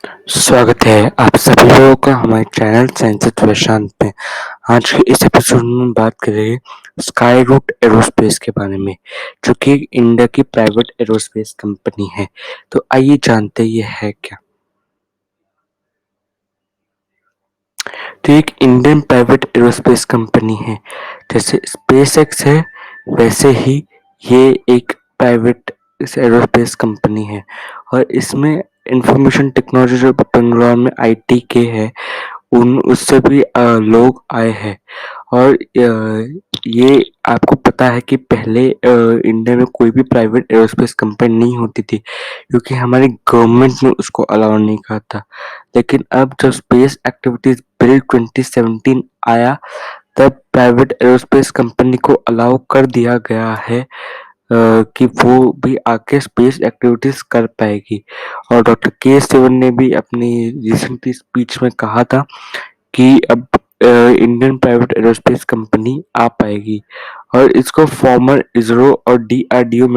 स्वागत है आप सभी लोगों का हमारे चैनल साइंस वेदांत में। आज के इस एपिसोड में हम बात करेंगे स्काई रूट एरोस्पेस के बारे में, जो कि इंडिया की प्राइवेट एरोस्पेस कंपनी है। तो आइए जानते हैं ये है क्या। तो एक इंडियन प्राइवेट एरोस्पेस कंपनी है। जैसे स्पेसएक्स है, वैसे ही ये एक प्राइवेट एरोस्पेस कंपनी है। और इसमें इंफॉर्मेशन टेक्नोलॉजी जो बेंगलोर में आईटी के है, उन उससे भी लोग आए हैं। और ये आपको पता है कि पहले इंडिया में कोई भी प्राइवेट एरोस्पेस कंपनी नहीं होती थी, क्योंकि हमारी गवर्नमेंट ने उसको अलाउ नहीं कहा था। लेकिन अब जब स्पेस एक्टिविटीज बिल 2017 आया, तब प्राइवेट एरोस्पेस कंपनी को अलाउ कर दिया गया है कि वो भी आके स्पेस एक्टिविटीज कर पाएगी। और डॉक्टर के सिवन ने भी अपनी रिसेंटली स्पीच में कहा था कि अब इंडियन प्राइवेट एरोस्पेस कंपनी आ पाएगी। और इसको फॉर्मर इसरो और डीआरडीओ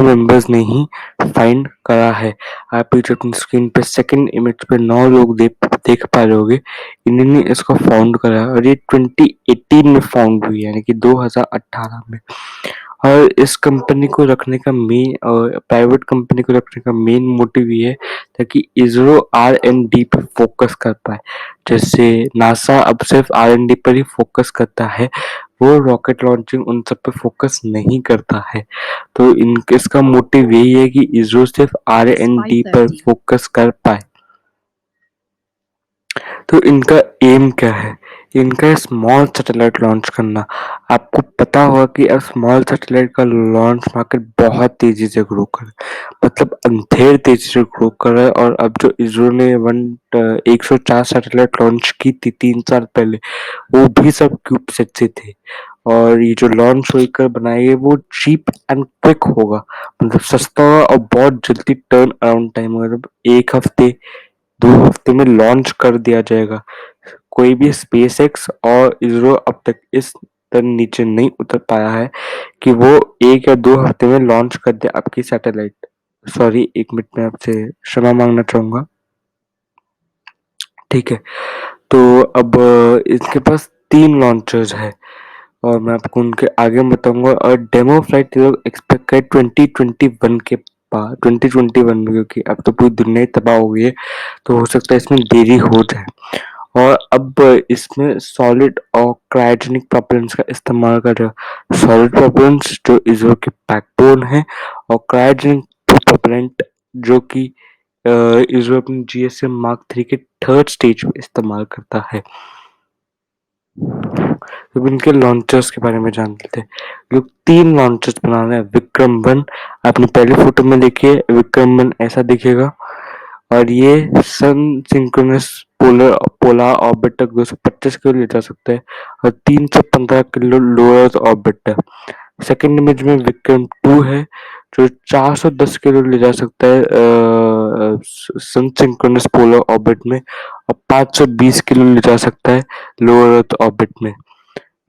मेंबर्स ने ही फाइंड करा है। आप ये जो अपनी स्क्रीन पे सेकंड इमेज पे 9 लोग देख पा रहे होगे, इन्होंने इसको फाउंड करा है। और ये 2018 में फाउंड हुई है, यानी कि 2018 में। और इस कंपनी को रखने का मेन और प्राइवेट कंपनी को रखने का मेन मोटिव ये है ताकि इसरो आर एंड डी पे फोकस कर पाए। जैसे नासा अब सिर्फ आर एंड डी पर ही फोकस करता है, वो रॉकेट लॉन्चिंग उन सब पे फोकस नहीं करता है। तो इन इसका मोटिव यही है कि इसरो सिर्फ आर एंड डी पर फोकस कर पाए। तो इनका एम क्या है? इनका स्मॉल सैटेलाइट लॉन्च करना। आपको पता होगा कि अब स्मॉल सैटेलाइट का लॉन्च मार्केट बहुत तेजी से ग्रो कर रहा है, मतलब अंधेर तेजी से ग्रो कर रहा है। और अब जो इसरो ने 104 सैटेलाइट लॉन्च की थी 3 साल पहले, वो भी सब क्यूबसेट से थे। और ये जो लॉन्च व्हीकल बनाएंगे वो चीप एंड क्विक होगा, मतलब सस्ता होगा और बहुत जल्दी टर्न अराउंड टाइम होगा। मतलब 1 हफ्ते 2 हफ्ते में लॉन्च कर दिया जाएगा। कोई भी स्पेसएक्स और इसरो अब तक इस तर नीचे नहीं उतर पाया है कि वो 1 या 2 हफ्ते में लॉन्च कर दे आपकी सैटेलाइट। सॉरी, 1 मिनट में आपसे क्षमा मांगना चाहूंगा। ठीक है, तो अब इसके पास 3 लॉन्चर्स है, और मैं आपको उनके आगे बताऊंगा। और डेमो फ्लाइट लोग एक्सपेक्ट करें 2021 के बाद, 2021 में, क्योंकि अब तो पूरी दुनिया ही तबाह हो गई है, तो हो सकता है इसमें देरी हो जाए। और अब इसमें सॉलिड और क्रायोजेनिक प्रोपेलेंट्स का इस्तेमाल कर रहा है। सॉलिड प्रोपेलेंट्स जो इसरो के बैकबोन है, और क्रायोजेनिक प्रोपेलेंट जो कि इसरो अपनी जीएसएम मार्क 3 के थर्ड स्टेज में इस्तेमाल करता है। अब इनके लॉन्चर्स के बारे में जान लेते हैं। लोग 3 लॉन्चर्स बना रहे हैं। विक्रम 1, आपने पहले फोटो में देखिए, विक्रम 1 ऐसा दिखेगा। और ये सन सिंक्रोनस पोलर ऑर्बिट तक 225 किलो ले जा सकता है, और 315 किलो लोअर अर्थ ऑर्बिट है। सेकंड इमेज में विक्रम 2 है, जो 410 किलो ले जा सकता है सन सिंक्रोनस पोलर ऑर्बिट में, और 520 किलो ले जा सकता है लोअर अर्थ ऑर्बिट में।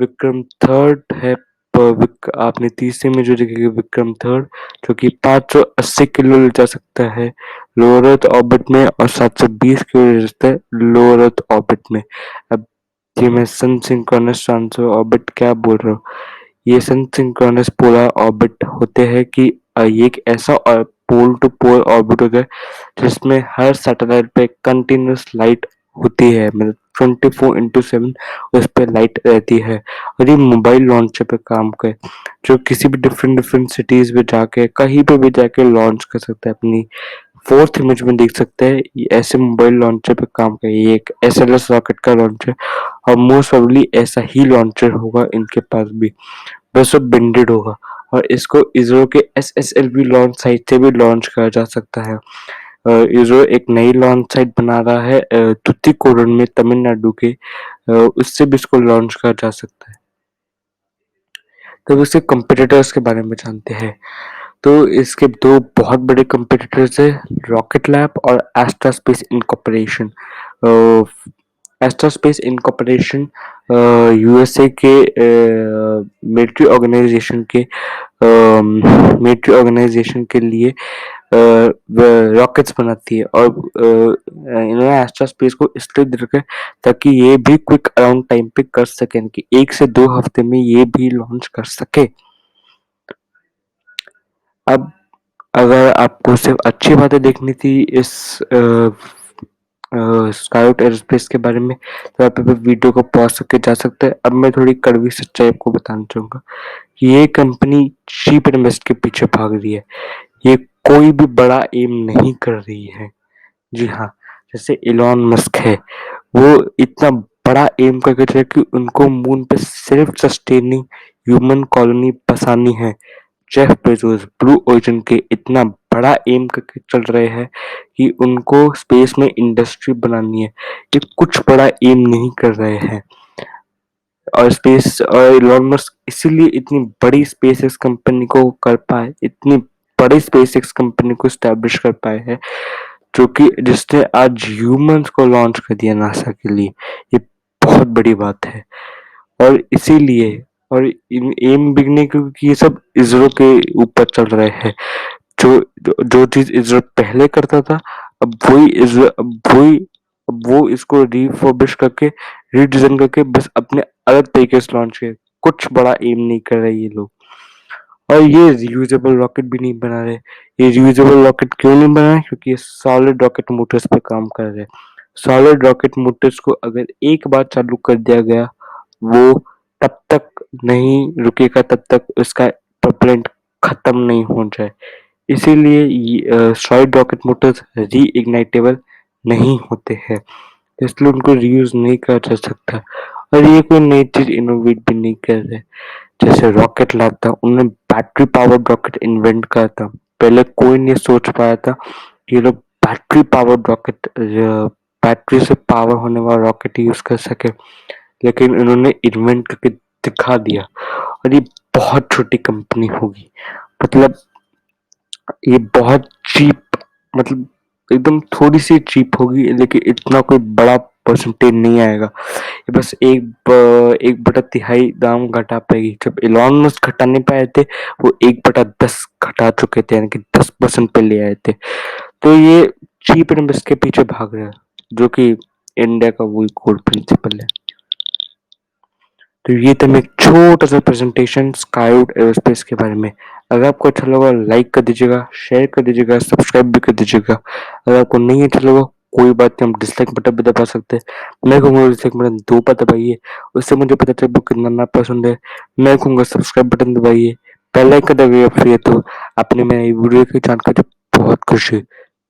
विक्रम 3 है, आपने तीसरे में जो देखेगा विक्रम 3, जो कि 580 किलो ले जा सकता है लोअर अर्थ ऑर्बिट में, और 720 किलो ले सकता है लोअर अर्थ ऑर्बिट में। अब ये मैं सन सिंक्रोनस ट्रांसफर ऑर्बिट क्या बोल रहा हूँ? ये सन सिंक्रोनस पोलर ऑर्बिट होते हैं कि ये एक ऐसा पोल टू पोल ऑर्बिट होता है जिसमें हर सैटेलाइट पे कंटिन्यूस लाइट होती है, मतलब 24/7 उस पे लाइट रहती है। और ये मोबाइल लॉन्चर पे काम करे, जो किसी भी डिफरेंट डिफरेंट सिटीज में जाके कहीं पे भी जाके लॉन्च कर सकता है। अपनी फोर्थ इमेज में देख सकते हैं, ये ऐसे मोबाइल लॉन्चर पे काम करे। ये एक एसएलएस रॉकेट का लॉन्चर, और मोस्ट प्रोबेबली ऐसा ही लॉन्चर होगा इनके पास भी, बस वो बेंडेड होगा। और इसको इसरो के एसएसएलवी लॉन्च साइट से भी लॉन्च करा जा सकता है। इसरो एक नई लॉन्च साइट बना रहा है तुतीकोरन में, तमिलनाडु के। उससे भी इसको लॉन्च करा जा सकता है। तब इसके कंपिटिटर्स के बारे में जानते हैं। तो इसके दो बहुत बड़े कंपिटिटर्स है, रॉकेट लैब और Astra Space incorporation. Astra Space incorporation USA के मिलिट्री ऑर्गेनाइजेशन के लिए रॉकेट्स बनाती है और इन्होंने एस्ट्रा स्पेस को इसलिए दे रखा है ताकि ये भी क्विक अराउंड टाइम पे कर सकें कि 1 से 2 हफ्ते में ये भी लॉन्च कर सके। अब अगर आपको सिर्फ अच्छी बातें देखनी थी इस स्काईरूट एरोस्पेस के बारे में तो आप अभी वीडियो को पॉज करके जा सकते हैं। अब मैं थोड़ी कड़वी सच्चाई आपको बताना चाहूंगा कि ये कंपनी चीप इन्वेस्ट के पीछे भाग रही है। ये कोई भी बड़ा एम नहीं कर रही है। जी हाँ, जैसे इलॉन मस्क है, वो इतना बड़ा एम करके चले कि उनको मून पे सिर्फ सस्टेनिंग ह्यूमन कॉलोनी बसानी है। जेफ बेजोस ब्लू ओरिजिन के इतना बड़ा एम करके चल रहे हैं कि उनको स्पेस में इंडस्ट्री बनानी है। ये कुछ बड़ा एम नहीं कर रहे हैं और स्पेस और इलॉन मस्क इसीलिए इतनी बड़ी स्पेस एक्स कंपनी को कर पाए, इतनी बड़ी स्पेस एक्स कंपनी को स्टैब्लिश कर पाए हैं जो कि जिसने आज ह्यूमंस को लॉन्च कर दिया नासा के लिए। ये बहुत बड़ी बात है और इसीलिए और इन एम बिगने क्योंकि ये सब इसरो के ऊपर चल रहे हैं। जो चीज इसरो पहले करता था अब वही इसरो अब वो इसको रिफर्बिश करके रीडिजाइन करके बस अपने अलग तरीके से लॉन्च किए। कुछ बड़ा एम नहीं कर रहे ये लोग और ये रियूजेबल रॉकेट भी नहीं बना रहे। ये रियूजेबल रॉकेट क्यों नहीं बना रहे क्योंकि ये सॉलिड रॉकेट मोटर्स पे काम कर रहे हैं। सॉलिड रॉकेट मोटर्स को अगर एक बार चालू कर दिया गया वो तब तक नहीं रुकेगा तब तक उसका प्रोपेलेंट खत्म नहीं हो जाए। इसीलिए सॉलिड रॉकेट मोटर्स रीइग्नाइटेबल नहीं होते हैं, इसलिए उनको रीयूज नहीं करा जा सकता और ये कोई नई चीज इनोवेट भी नहीं कर रहे। जैसे रॉकेट लैब था उन्होंने बैटरी पावर्ड रॉकेट इन्वेंट करा था। पहले कोई नहीं सोच पाया था कि ये लोग बैटरी पावर्ड रॉकेट बैटरी से पावर होने वाला रॉकेट यूज कर सके, लेकिन इन्होंने इन्वेंट करके दिखा दिया और ये बहुत छोटी कंपनी होगी। मतलब ये बहुत चीप, मतलब एकदम थोड़ी सी चीप होगी लेकिन इतना कोई बड़ा परसेंटेज नहीं आएगा। ये बस 1/3 दाम घटा पाएगी। जब इलॉन मस्क घटा नहीं पाए थे वो 1/10 घटा चुके थे यानी कि 10% पे ले आए थे। तो ये चीप इन्वेस्ट के पीछे भाग रहा है जो कि इंडिया का वही कोर प्रिंसिपल है। तो ये था मेरा एक छोटा सा प्रेजेंटेशन स्काईरूट एरोस्पेस के बारे में। अगर आपको अच्छा लगा लाइक कर दीजिएगा, शेयर कर दीजिएगा, सब्सक्राइब भी कर दीजिएगा। अगर आपको नहीं अच्छा लगा कोई बात नहीं, हम डिसलाइक बटन भी दबा सकते हैं। मैं कहूँगा डिसलाइक बटन 2 बार दबाइए, उससे मुझे पता चले कितना ना पसंद है। मैं कहूँगा सब्सक्राइब बटन दबाइए, बेल आइकन दबाइए फ्री है तो आपने मेरी वीडियो की जानकारी बहुत खुशी।